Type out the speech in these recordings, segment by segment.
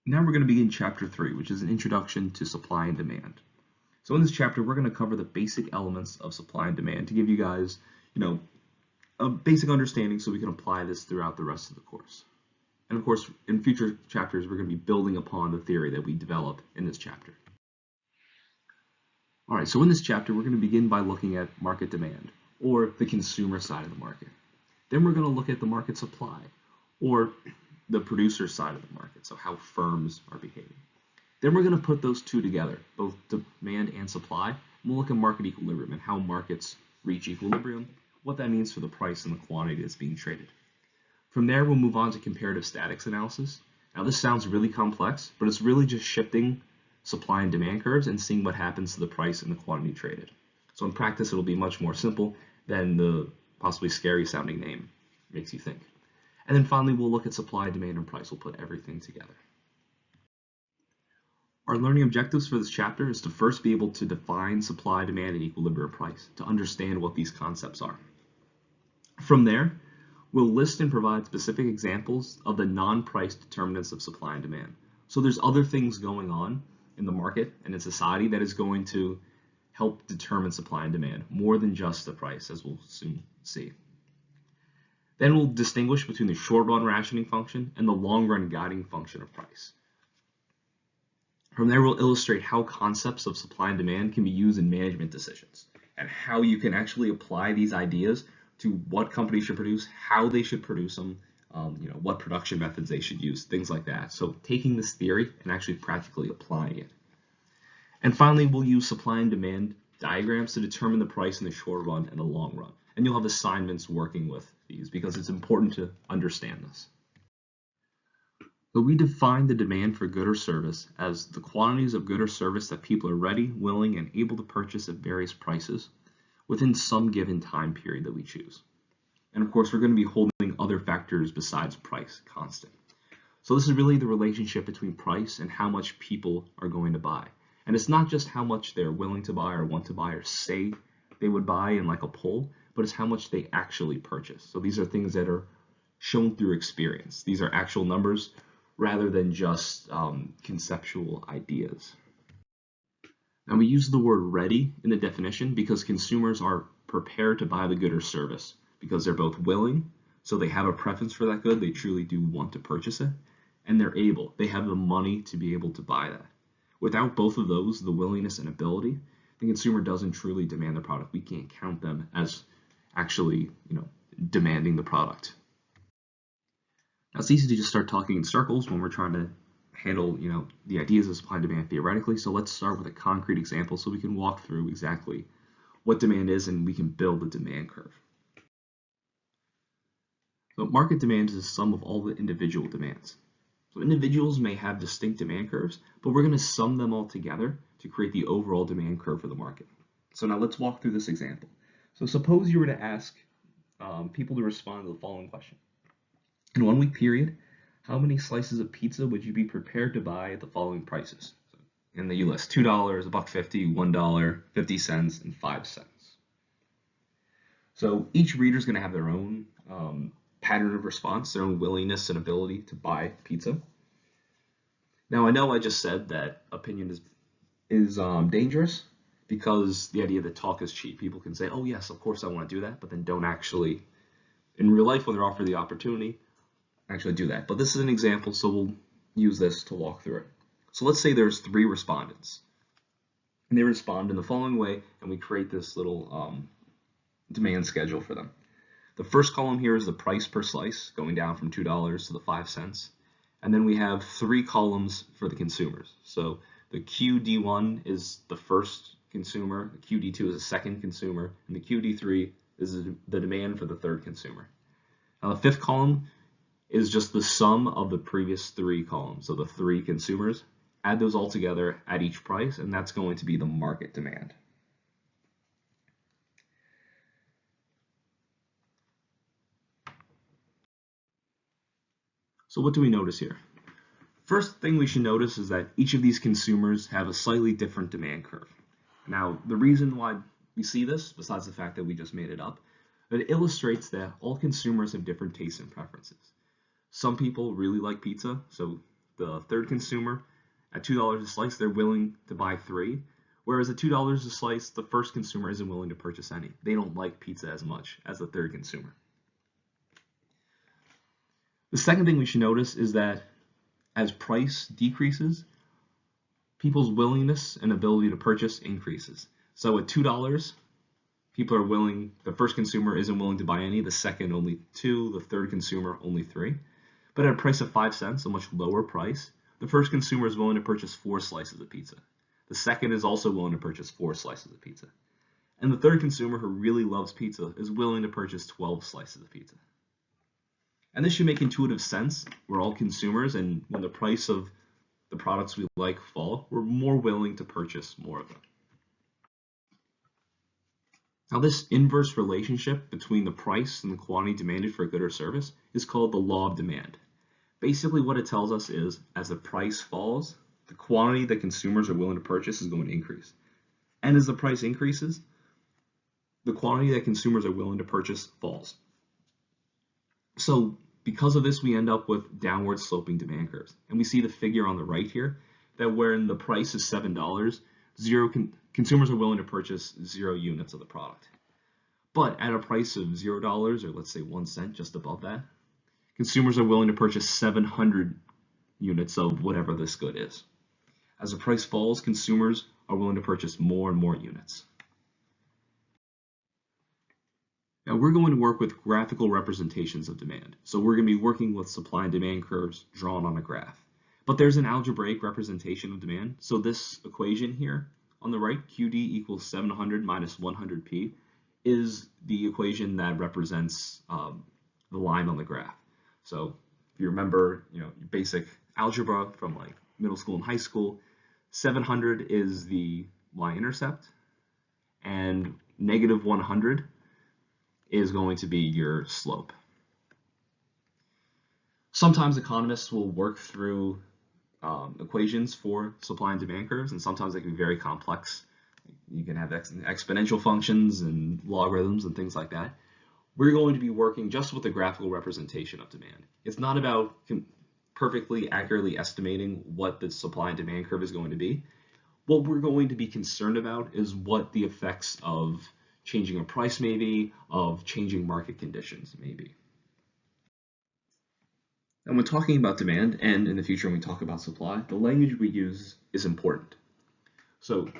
Now we're going to begin chapter 3, which is an introduction to supply and demand. So in this chapter, we're going to cover the basic elements of supply and demand to give you guys, a basic understanding so we can apply this throughout the rest of the course. And of course, in future chapters, we're going to be building upon the theory that we developed in this chapter. All right, so in this chapter, we're going to begin by looking at market demand, or the consumer side of the market. Then we're going to look at the market supply, or the producer side of the market, so how firms are behaving. Then we're going to put those two together, both demand and supply, and we'll look at market equilibrium and how markets reach equilibrium, what that means for the price and the quantity that's being traded. From there, we'll move on to comparative statics analysis. Now this sounds really complex, but it's really just shifting supply and demand curves and seeing what happens to the price and the quantity traded. So in practice, it'll be much more simple than the possibly scary sounding name makes you think. And then finally, we'll look at supply, demand, and price. We'll put everything together. Our learning objectives for this chapter is to first be able to define supply, demand, and equilibrium price, to understand what these concepts are. From there, we'll list and provide specific examples of the non-price determinants of supply and demand. So there's other things going on in the market and in society that is going to help determine supply and demand, more than just the price, as we'll soon see. Then we'll distinguish between the short-run rationing function and the long-run guiding function of price. From there, we'll illustrate how concepts of supply and demand can be used in management decisions and how you can actually apply these ideas to what companies should produce, how they should produce them, what production methods they should use, things like that. So taking this theory and actually practically applying it. And finally, we'll use supply and demand diagrams to determine the price in the short run and the long run. And you'll have assignments working with these because it's important to understand this. So we define the demand for good or service as the quantities of good or service that people are ready, willing, and able to purchase at various prices within some given time period that we choose. And of course, we're going to be holding other factors besides price constant. So this is really the relationship between price and how much people are going to buy. And it's not just how much they're willing to buy or want to buy or say they would buy in like a poll, but it's how much they actually purchase. So these are things that are shown through experience. These are actual numbers rather than just conceptual ideas. Now we use the word ready in the definition because consumers are prepared to buy the good or service because they're both willing, so they have a preference for that good, they truly do want to purchase it, and they're able, they have the money to be able to buy that. Without both of those, the willingness and ability, the consumer doesn't truly demand the product. We can't count them as actually, demanding the product. Now it's easy to just start talking in circles when we're trying to handle, the ideas of supply and demand theoretically. So let's start with a concrete example so we can walk through exactly what demand is and we can build a demand curve. So market demand is the sum of all the individual demands. So individuals may have distinct demand curves, but we're going to sum them all together to create the overall demand curve for the market. So now let's walk through this example. So suppose you were to ask people to respond to the following question. In 1 week period, how many slices of pizza would you be prepared to buy at the following prices? And you list $2, $1.50, $1, 50 cents, and 5 cents. So each reader is going to have their own pattern of response, their own willingness and ability to buy pizza. Now I know I just said that opinion is dangerous because the idea that talk is cheap. People can say, oh yes, of course I want to do that, but then don't actually, in real life when they're offered the opportunity, actually do that. But this is an example, so we'll use this to walk through it. So let's say there's 3 respondents, and they respond in the following way, and we create this little demand schedule for them. The first column here is the price per slice, going down from $2 to the 5 cents. And then we have 3 columns for the consumers. So the QD1 is the first consumer, the QD2 is the second consumer, and the QD3 is the demand for the third consumer. Now the 5th column is just the sum of the previous 3 columns, so the 3 consumers. Add those all together at each price, and that's going to be the market demand. So what do we notice here? First thing we should notice is that each of these consumers have a slightly different demand curve. Now, the reason why we see this, besides the fact that we just made it up, that it illustrates that all consumers have different tastes and preferences. Some people really like pizza, so the third consumer, at $2 a slice, they're willing to buy 3. Whereas at $2 a slice, the first consumer isn't willing to purchase any. They don't like pizza as much as the third consumer. The second thing we should notice is that as price decreases, people's willingness and ability to purchase increases. So at $2, people are willing, the first consumer isn't willing to buy any, the second only 2, the third consumer only 3. But at a price of 5 cents, a much lower price, the first consumer is willing to purchase 4 slices of pizza. The second is also willing to purchase 4 slices of pizza. And the third consumer who really loves pizza is willing to purchase 12 slices of pizza. And this should make intuitive sense. We're all consumers, and when the price of the products we like fall, we're more willing to purchase more of them. Now, this inverse relationship between the price and the quantity demanded for a good or service is called the law of demand. Basically, what it tells us is, as the price falls, the quantity that consumers are willing to purchase is going to increase. And as the price increases, the quantity that consumers are willing to purchase falls. So because of this, we end up with downward sloping demand curves. And we see the figure on the right here, that when the price is $7, consumers are willing to purchase 0 units of the product. But at a price of $0, or let's say 1 cent, just above that, consumers are willing to purchase 700 units of whatever this good is. As the price falls, consumers are willing to purchase more and more units. Now we're going to work with graphical representations of demand. So we're going to be working with supply and demand curves drawn on a graph. But there's an algebraic representation of demand. So this equation here on the right, QD equals 700 minus 100p, is the equation that represents the line on the graph. So if you remember, basic algebra from like middle school and high school, 700 is the y-intercept, and negative 100 is going to be your slope. Sometimes economists will work through equations for supply and demand curves, and sometimes they can be very complex. You can have exponential functions and logarithms and things like that. We're going to be working just with the graphical representation of demand. It's not about perfectly accurately estimating what the supply and demand curve is going to be. What we're going to be concerned about is what the effects of changing a price may be, of changing market conditions may be. And when talking about demand, and in the future when we talk about supply, the language we use is important. So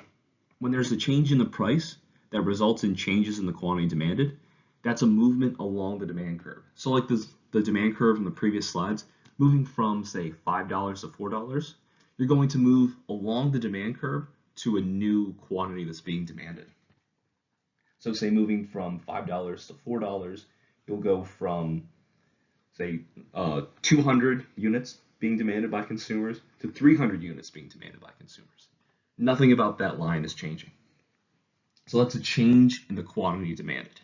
when there's a change in the price that results in changes in the quantity demanded, that's a movement along the demand curve. So like the demand curve in the previous slides, moving from say $5 to $4, you're going to move along the demand curve to a new quantity that's being demanded. So say moving from $5 to $4, you'll go from say 200 units being demanded by consumers to 300 units being demanded by consumers. Nothing about that line is changing. So that's a change in the quantity demanded.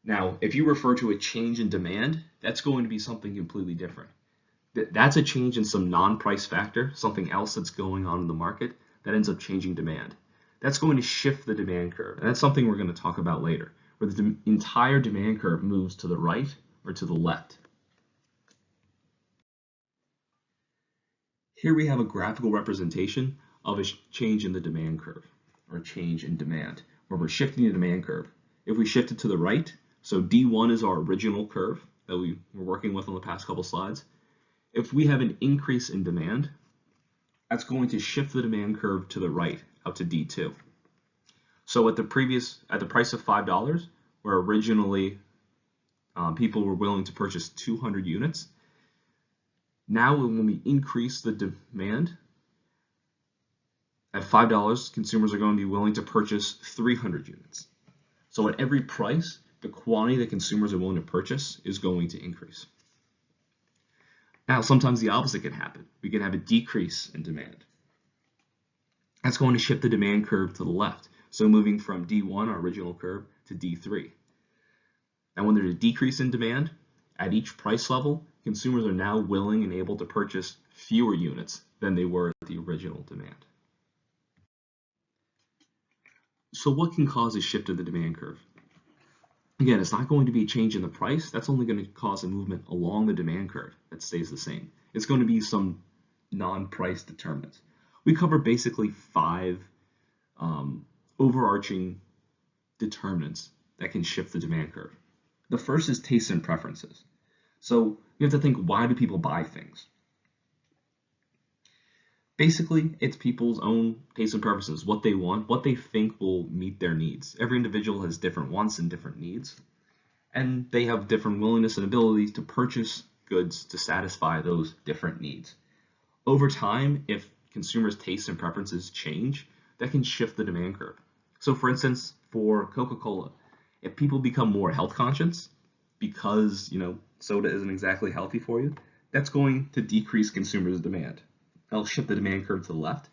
Now, if you refer to a change in demand, that's going to be something completely different. That's a change in some non-price factor, something else that's going on in the market that ends up changing demand. That's going to shift the demand curve, and that's something we're going to talk about later, where the entire demand curve moves to the right or to the left. Here we have a graphical representation of a change in the demand curve, or a change in demand, where we're shifting the demand curve. If we shift it to the right, so D1 is our original curve that we were working with on the past couple slides. If we have an increase in demand, that's going to shift the demand curve to the right, out to D2. So at the price of $5, where originally people were willing to purchase 200 units, now when we increase the demand, at $5, consumers are going to be willing to purchase 300 units. So at every price, the quantity that consumers are willing to purchase is going to increase. Now, sometimes the opposite can happen. We can have a decrease in demand. That's going to shift the demand curve to the left. So moving from D1, our original curve, to D3. And when there's a decrease in demand, at each price level, consumers are now willing and able to purchase fewer units than they were at the original demand. So what can cause a shift in the demand curve? Again, it's not going to be a change in the price. That's only going to cause a movement along the demand curve that stays the same. It's going to be some non-price determinants. We cover basically five overarching determinants that can shift the demand curve. The first is tastes and preferences. So you have to think, why do people buy things? Basically, it's people's own tastes and preferences, what they want, what they think will meet their needs. Every individual has different wants and different needs, and they have different willingness and abilities to purchase goods to satisfy those different needs. Over time, if consumers' tastes and preferences change, that can shift the demand curve. So for instance, for Coca-Cola, if people become more health conscious because, soda isn't exactly healthy for you, that's going to decrease consumers' demand. That'll shift the demand curve to the left.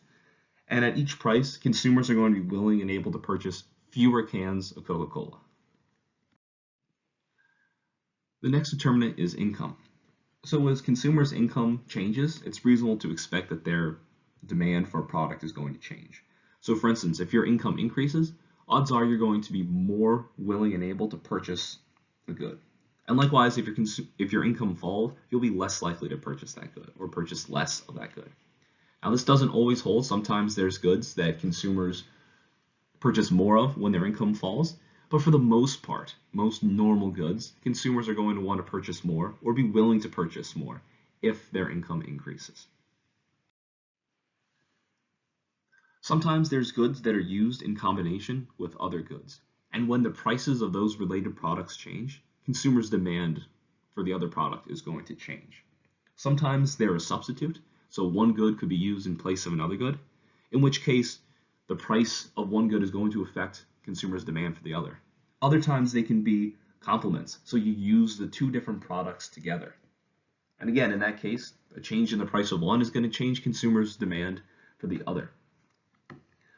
And at each price, consumers are going to be willing and able to purchase fewer cans of Coca-Cola. The next determinant is income. So as consumers' income changes, it's reasonable to expect that their demand for a product is going to change. So for instance, if your income increases, odds are you're going to be more willing and able to purchase the good. And likewise, if your income falls, you'll be less likely to purchase that good or purchase less of that good. Now, this doesn't always hold. Sometimes there's goods that consumers purchase more of when their income falls. But for the most part, most normal goods, consumers are going to want to purchase more or be willing to purchase more if their income increases. Sometimes there's goods that are used in combination with other goods. And when the prices of those related products change, consumers' demand for the other product is going to change. Sometimes they're a substitute. So one good could be used in place of another good, in which case the price of one good is going to affect consumers' demand for the other. Other times they can be complements, so you use the two different products together. And again, in that case, a change in the price of one is going to change consumers' demand for the other.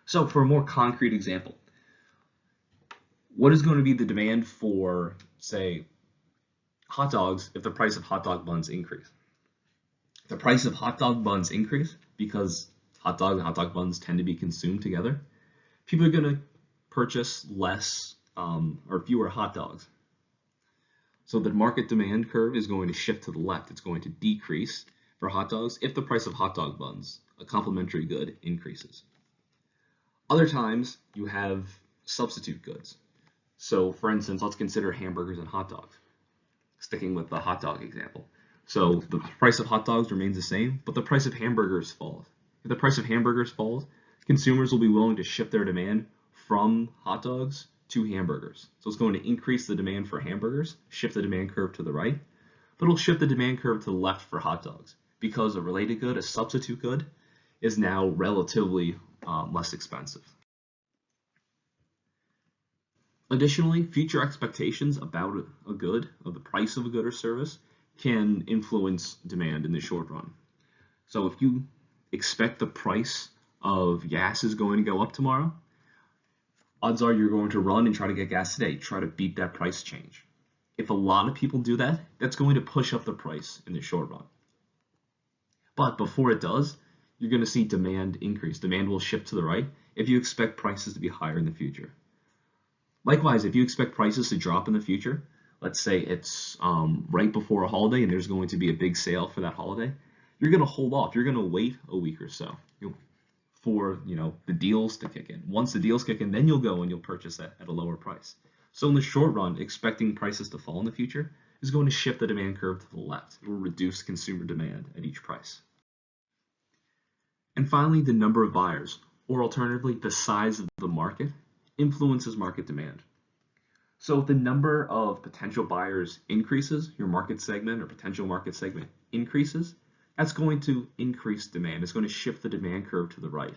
So for a more concrete example, what is going to be the demand for, say, hot dogs if the price of hot dog buns increase? The price of hot dog buns increase because hot dogs and hot dog buns tend to be consumed together. People are going to purchase less or fewer hot dogs. So the market demand curve is going to shift to the left. It's going to decrease for hot dogs if the price of hot dog buns, a complementary good, increases. Other times you have substitute goods. So for instance, let's consider hamburgers and hot dogs, sticking with the hot dog example. So the price of hot dogs remains the same, but the price of hamburgers falls. If the price of hamburgers falls, consumers will be willing to shift their demand from hot dogs to hamburgers. So it's going to increase the demand for hamburgers, shift the demand curve to the right, but it'll shift the demand curve to the left for hot dogs because a related good, a substitute good, is now relatively less expensive. Additionally, future expectations about a good, of the price of a good or service, can influence demand in the short run. So if you expect the price of gas is going to go up tomorrow, odds are you're going to run and try to get gas today, try to beat that price change. If a lot of people do that, that's going to push up the price in the short run. But before it does, you're going to see demand increase. Demand will shift to the right if you expect prices to be higher in the future. Likewise, if you expect prices to drop in the future, let's say it's right before a holiday and there's going to be a big sale for that holiday, you're going to hold off. You're going to wait a week or so for the deals to kick in. Once the deals kick in, then you'll go and you'll purchase that at a lower price. So in the short run, expecting prices to fall in the future is going to shift the demand curve to the left. It will reduce consumer demand at each price. And finally, the number of buyers, or alternatively, the size of the market, influences market demand. So if the number of potential buyers increases, your market segment or potential market segment increases, that's going to increase demand. It's going to shift the demand curve to the right.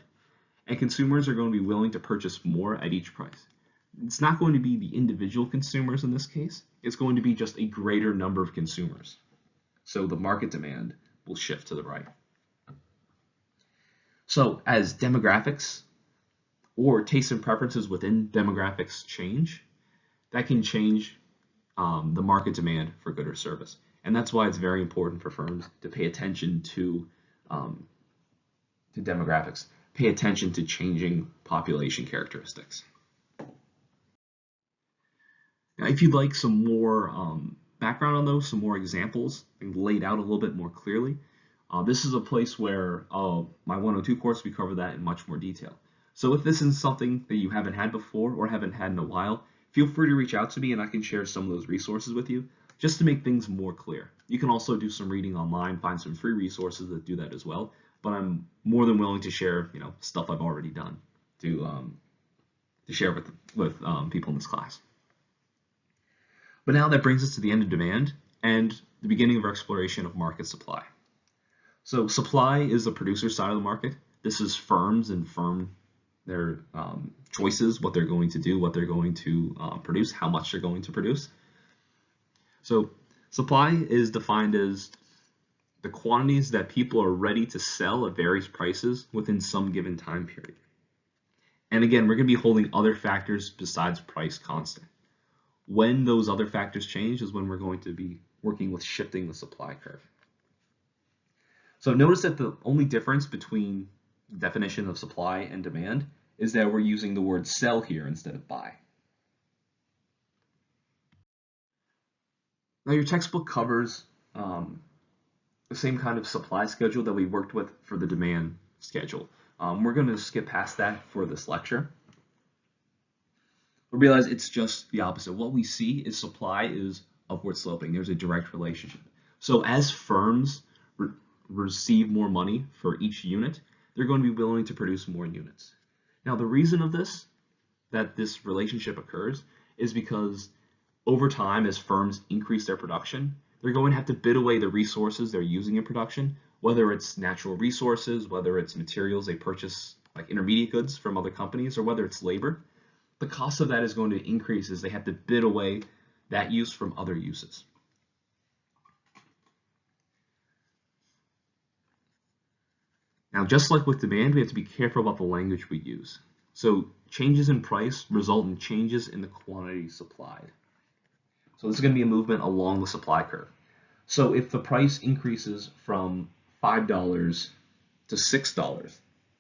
And consumers are going to be willing to purchase more at each price. It's not going to be the individual consumers in this case. It's going to be just a greater number of consumers. So the market demand will shift to the right. So as demographics or tastes and preferences within demographics change, that can change the market demand for good or service. And that's why it's very important for firms to pay attention to demographics, pay attention to changing population characteristics. Now, if you'd like some more background on those, some more examples and laid out a little bit more clearly, this is a place where my 102 course, we cover that in much more detail. So if this is something that you haven't had before or haven't had in a while, feel free to reach out to me and I can share some of those resources with you just to make things more clear. You can also do some reading online, find some free resources that do that as well, but I'm more than willing to share, stuff I've already done to share with people in this class. But now that brings us to the end of demand and the beginning of our exploration of market supply. So supply is the producer side of the market. This is firms and their choices, what they're going to do, what they're going to produce, how much they're going to produce. So supply is defined as the quantities that people are ready to sell at various prices within some given time period. And again, we're going to be holding other factors besides price constant. When those other factors change is when we're going to be working with shifting the supply curve. So notice that the only difference between the definition of supply and demand is that we're using the word sell here instead of buy. Now your textbook covers the same kind of supply schedule that we worked with for the demand schedule. We're going to skip past that for this lecture. We realize it's just the opposite. What we see is supply is upward sloping. There's a direct relationship. So as firms receive more money for each unit, they're going to be willing to produce more units. Now the reason of this, that this relationship occurs, is because over time, as firms increase their production, they're going to have to bid away the resources they're using in production, whether it's natural resources, whether it's materials they purchase, like intermediate goods from other companies, or whether it's labor. The cost of that is going to increase as they have to bid away that use from other uses. Now, just like with demand, we have to be careful about the language we use. So changes in price result in changes in the quantity supplied. So this is going to be a movement along the supply curve. So if the price increases from $5 to $6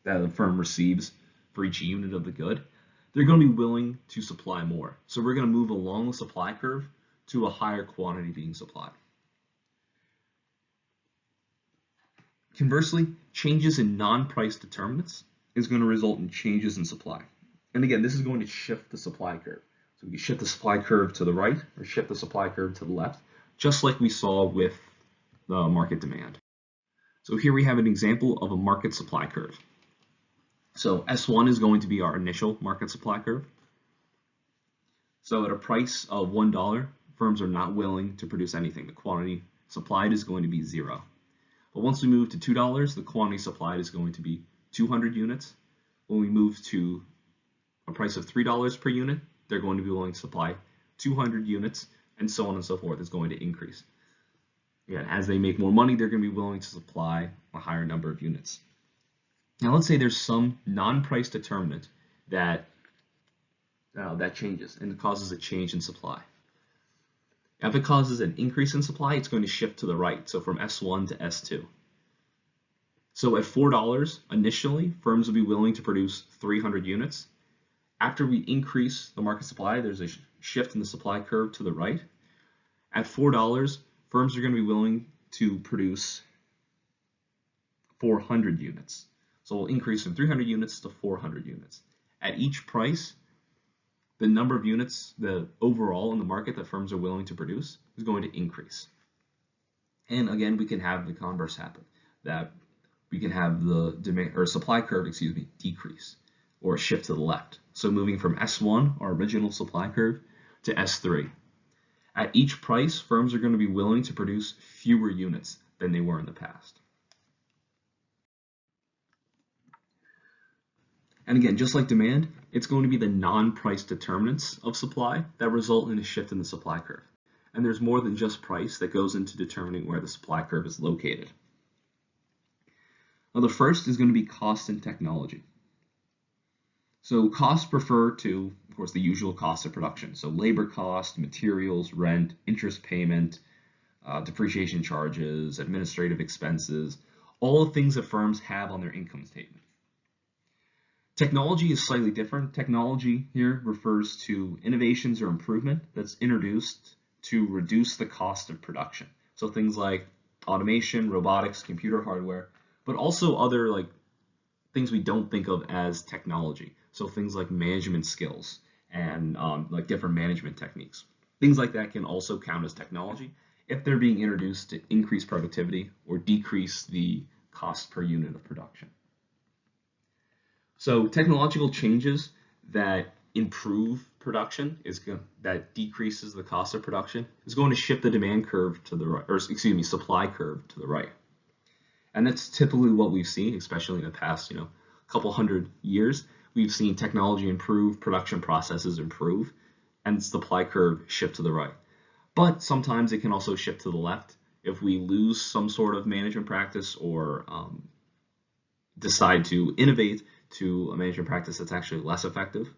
that the firm receives for each unit of the good, they're going to be willing to supply more. So we're going to move along the supply curve to a higher quantity being supplied. Conversely, changes in non-price determinants is going to result in changes in supply. And again, this is going to shift the supply curve. So we can shift the supply curve to the right or shift the supply curve to the left, just like we saw with the market demand. So here we have an example of a market supply curve. So S1 is going to be our initial market supply curve. So at a price of $1, firms are not willing to produce anything. The quantity supplied is going to be 0. But once we move to $2, the quantity supplied is going to be 200 units. When we move to a price of $3 per unit, they're going to be willing to supply 200 units, and so on and so forth is going to increase. Again, as they make more money, they're going to be willing to supply a higher number of units. Now let's say there's some non-price determinant that changes and it causes a change in supply. Now, if it causes an increase in supply, it's going to shift to the right, so from S1 to S2. So at $4, initially, firms will be willing to produce 300 units. After we increase the market supply, there's a shift in the supply curve to the right. At $4, firms are going to be willing to produce 400 units. So we'll increase from 300 units to 400 units. At each price, the number of units, the overall in the market that firms are willing to produce is going to increase. And again, we can have the converse happen, that we can have the demand or supply curve, decrease or shift to the left. So moving from S1, our original supply curve, to S3. At each price, firms are going to be willing to produce fewer units than they were in the past. And again, just like demand, it's going to be the non-price determinants of supply that result in a shift in the supply curve. And there's more than just price that goes into determining where the supply curve is located. Now, the first is going to be cost and technology. So costs refer to, of course, the usual costs of production. So labor cost, materials, rent, interest payment, depreciation charges, administrative expenses, all the things that firms have on their income statement. Technology is slightly different. Technology here refers to innovations or improvement that's introduced to reduce the cost of production. So things like automation, robotics, computer hardware, but also other like things we don't think of as technology. So things like management skills and like different management techniques. Things like that can also count as technology if they're being introduced to increase productivity or decrease the cost per unit of production. So technological changes that improve production that decreases the cost of production is going to shift the demand curve to the right, or excuse me, supply curve to the right. And that's typically what we've seen, especially in the past, couple hundred years. We've seen technology improve, production processes improve, and supply curve shift to the right. But sometimes it can also shift to the left if we lose some sort of management practice or decide to innovate to a management practice that's actually less effective.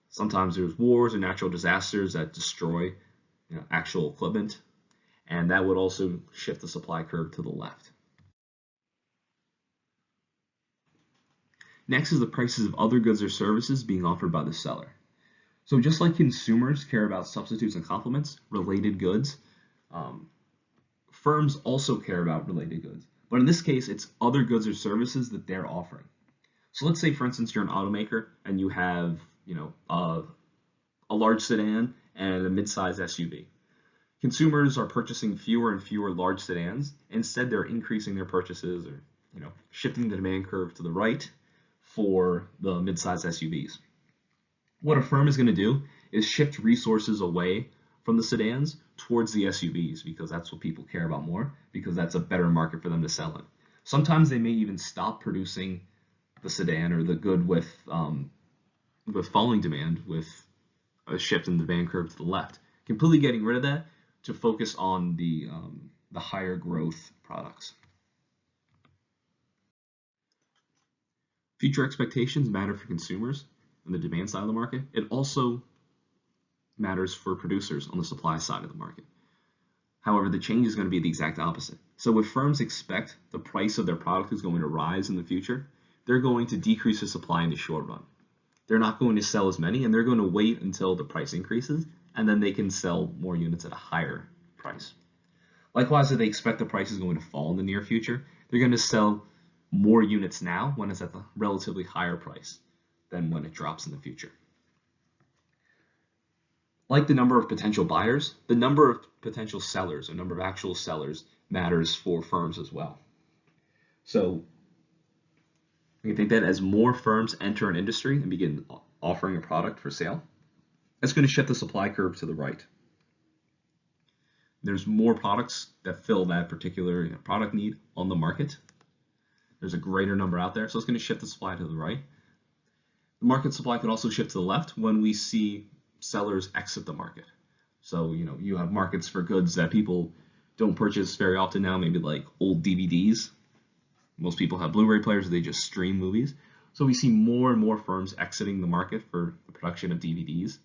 Sometimes there's wars or natural disasters that destroy actual equipment, and that would also shift the supply curve to the left. Next is the prices of other goods or services being offered by the seller. So just like consumers care about substitutes and complements, related goods, firms also care about related goods. But in this case, it's other goods or services that they're offering. So let's say, for instance, you're an automaker and you have, a large sedan and a mid-size SUV. Consumers are purchasing fewer and fewer large sedans. Instead, they're increasing their purchases or, shifting the demand curve to the right for the mid-size SUVs. What a firm is going to do is shift resources away from the sedans towards the SUVs because that's what people care about more, because that's a better market for them to sell in. Sometimes they may even stop producing the sedan or the good with falling demand, with a shift in the demand curve to the left, completely getting rid of that to focus on the higher growth products. Future expectations matter for consumers on the demand side of the market. It also matters for producers on the supply side of the market. However, the change is going to be the exact opposite. So if firms expect the price of their product is going to rise in the future, they're going to decrease the supply in the short run. They're not going to sell as many, and they're going to wait until the price increases, and then they can sell more units at a higher price. Likewise, if they expect the price is going to fall in the near future, they're going to sell more units now when it's at the relatively higher price than when it drops in the future. Like the number of potential buyers, the number of potential sellers, or number of actual sellers, matters for firms as well. So you can think that as more firms enter an industry and begin offering a product for sale, that's going to shift the supply curve to the right. There's more products that fill that particular product need on the market. There's a greater number out there, so it's going to shift the supply to the right. The market supply could also shift to the left when we see sellers exit the market. So, you have markets for goods that people don't purchase very often now, maybe like old DVDs. Most people have Blu-ray players, they just stream movies. So we see more and more firms exiting the market for the production of DVDs. So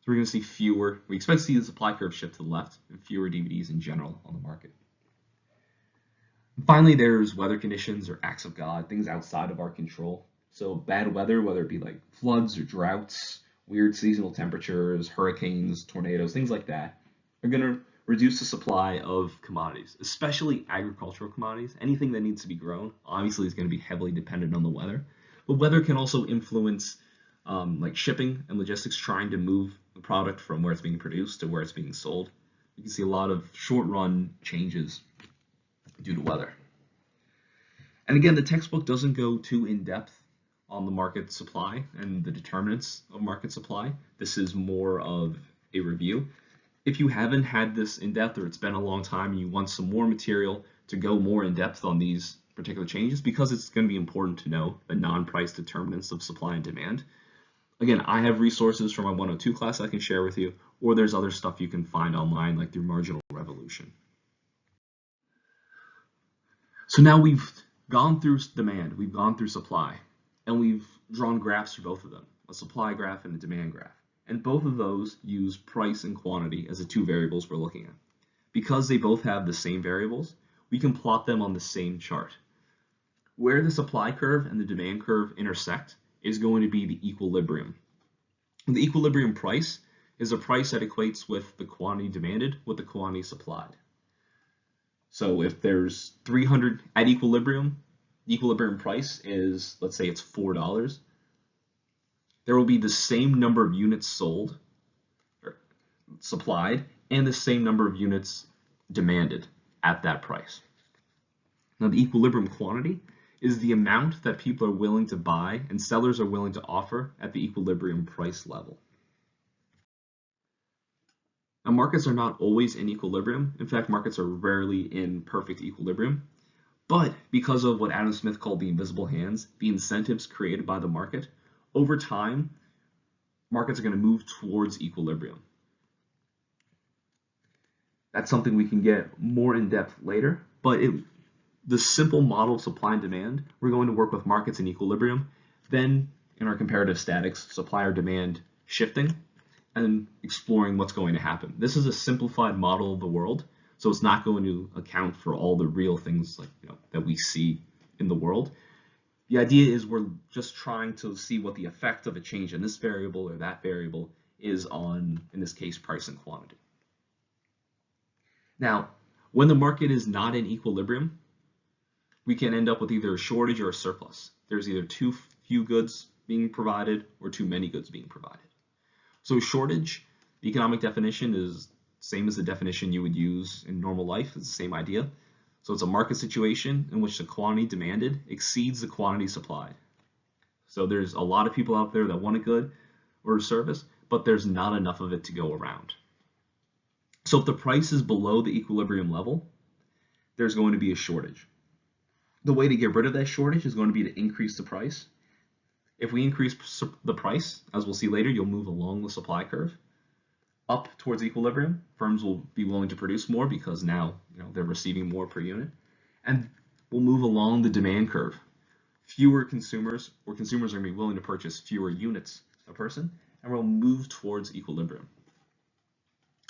we're going to see we expect to see the supply curve shift to the left and fewer DVDs in general on the market. And finally, there's weather conditions or acts of God, things outside of our control. So bad weather, whether it be like floods or droughts, weird seasonal temperatures, hurricanes, tornadoes, things like that, are going to reduce the supply of commodities, especially agricultural commodities. Anything that needs to be grown obviously is going to be heavily dependent on the weather. But weather can also influence like shipping and logistics, trying to move the product from where it's being produced to where it's being sold. You can see a lot of short-run changes due to weather. And again, the textbook doesn't go too in-depth on the market supply and the determinants of market supply. This is more of a review. If you haven't had this in-depth, or it's been a long time and you want some more material to go more in-depth on these particular changes, because it's going to be important to know the non-price determinants of supply and demand. Again, I have resources from my 102 class I can share with you, or there's other stuff you can find online, like through Marginal Revolution. So now we've gone through demand, we've gone through supply, and we've drawn graphs for both of them, a supply graph and a demand graph. And both of those use price and quantity as the two variables we're looking at. Because they both have the same variables, we can plot them on the same chart. Where the supply curve and the demand curve intersect is going to be the equilibrium. The equilibrium price is a price that equates with the quantity demanded with the quantity supplied. So if there's 300 at equilibrium, the equilibrium price is, let's say it's $4. There will be the same number of units sold or supplied and the same number of units demanded at that price. Now the equilibrium quantity is the amount that people are willing to buy and sellers are willing to offer at the equilibrium price level. Now, markets are not always in equilibrium. In fact, markets are rarely in perfect equilibrium. But because of what Adam Smith called the invisible hands, the incentives created by the market, over time, markets are going to move towards equilibrium. That's something we can get more in depth later, but the simple model of supply and demand, we're going to work with markets in equilibrium, then in our comparative statics, supply or demand shifting, and exploring what's going to happen. This is a simplified model of the world, so it's not going to account for all the real things like that we see in the world. The idea is we're just trying to see what the effect of a change in this variable or that variable is on, in this case, price and quantity. Now, when the market is not in equilibrium, we can end up with either a shortage or a surplus. There's either too few goods being provided or too many goods being provided. So a shortage, the economic definition is same as the definition you would use in normal life. It's the same idea. So it's a market situation in which the quantity demanded exceeds the quantity supplied. So there's a lot of people out there that want a good or a service, but there's not enough of it to go around. So if the price is below the equilibrium level, there's going to be a shortage. The way to get rid of that shortage is going to be to increase the price. If we increase the price, as we'll see later, you'll move along the supply curve up towards equilibrium. Firms will be willing to produce more because now they're receiving more per unit, and we'll move along the demand curve. Fewer consumers, or consumers are going to be willing to purchase fewer units a person, and we'll move towards equilibrium.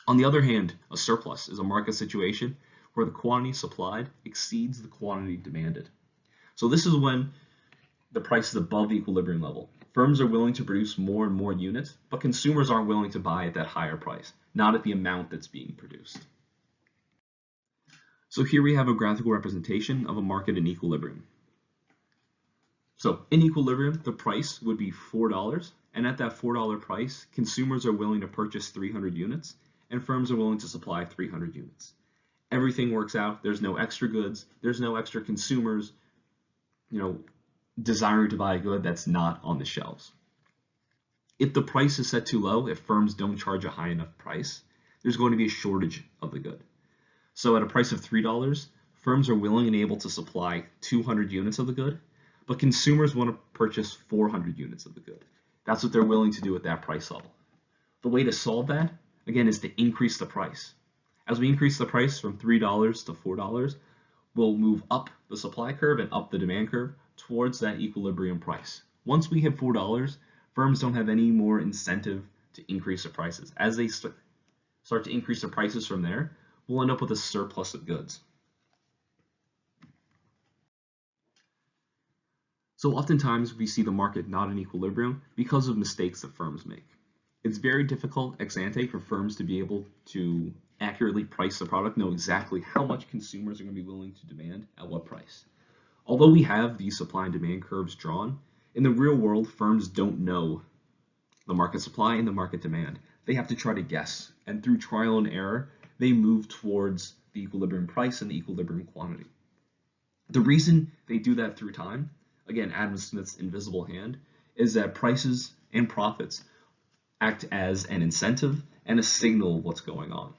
On the other hand, a surplus is a market situation where the quantity supplied exceeds the quantity demanded. So this is when the price is above the equilibrium level. Firms are willing to produce more and more units, but consumers aren't willing to buy at that higher price, not at the amount that's being produced. So here we have a graphical representation of a market in equilibrium. So in equilibrium, the price would be $4, and at that $4 price, consumers are willing to purchase 300 units, and firms are willing to supply 300 units. Everything works out. There's no extra goods. There's no extra consumers, desiring to buy a good that's not on the shelves. If the price is set too low, if firms don't charge a high enough price, there's going to be a shortage of the good. So at a price of $3, firms are willing and able to supply 200 units of the good, but consumers want to purchase 400 units of the good. That's what they're willing to do at that price level. The way to solve that, again, is to increase the price. As we increase the price from $3 to $4, we'll move up the supply curve and up the demand curve towards that equilibrium price. Once we hit $4, firms don't have any more incentive to increase their prices. As they start to increase their prices from there, we'll end up with a surplus of goods. So oftentimes we see the market not in equilibrium because of mistakes that firms make. It's very difficult ex ante for firms to be able to accurately price the product, know exactly how much consumers are going to be willing to demand at what price. Although we have these supply and demand curves drawn, in the real world, firms don't know the market supply and the market demand. They have to try to guess, and through trial and error, they move towards the equilibrium price and the equilibrium quantity. The reason they do that through time, again, Adam Smith's invisible hand, is that prices and profits act as an incentive and a signal of what's going on.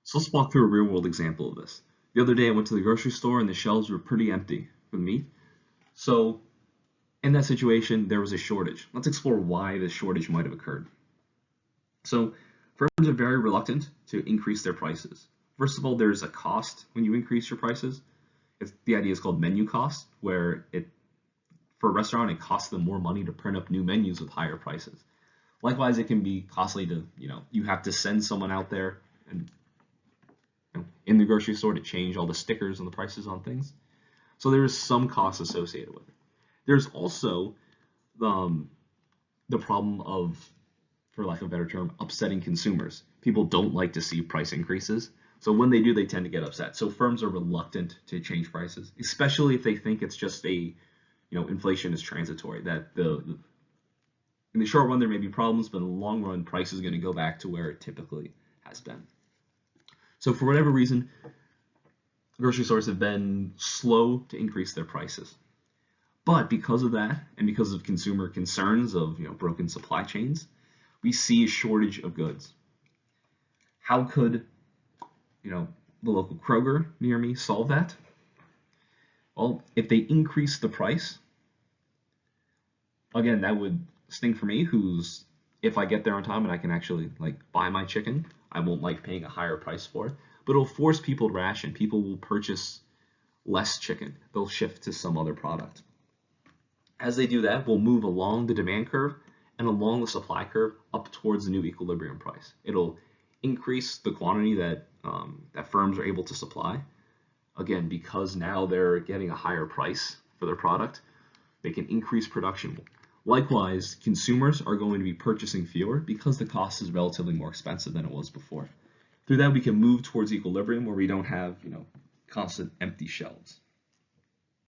So let's walk through a real-world example of this. The other day I went to the grocery store and the shelves were pretty empty with meat. So in that situation, there was a shortage. Let's explore why the shortage might have occurred. So firms are very reluctant to increase their prices. First of all, there's a cost when you increase your prices. The idea is called menu cost, where for a restaurant, it costs them more money to print up new menus with higher prices. Likewise, it can be costly to, you have to send someone out there and in the grocery store to change all the stickers and the prices on things. So there is some cost associated with it. There's also the problem of, for lack of a better term, upsetting consumers. People don't like to see price increases. So when they do, they tend to get upset. So firms are reluctant to change prices, especially if they think it's just inflation is transitory, that in the short run there may be problems, but in the long run, price is going to go back to where it typically has been. So for whatever reason, grocery stores have been slow to increase their prices. But because of that, and because of consumer concerns of broken supply chains, we see a shortage of goods. How could the local Kroger near me solve that? Well, if they increase the price, again, that would sting for me, if I get there on time and I can actually buy my chicken, I won't like paying a higher price for it, but it'll force people to ration. People will purchase less chicken. They'll shift to some other product. As they do that, we'll move along the demand curve and along the supply curve up towards the new equilibrium price. It'll increase the quantity that firms are able to supply. Again, because now they're getting a higher price for their product, they can increase production. Likewise, consumers are going to be purchasing fewer because the cost is relatively more expensive than it was before. Through that, we can move towards equilibrium where we don't have constant empty shelves.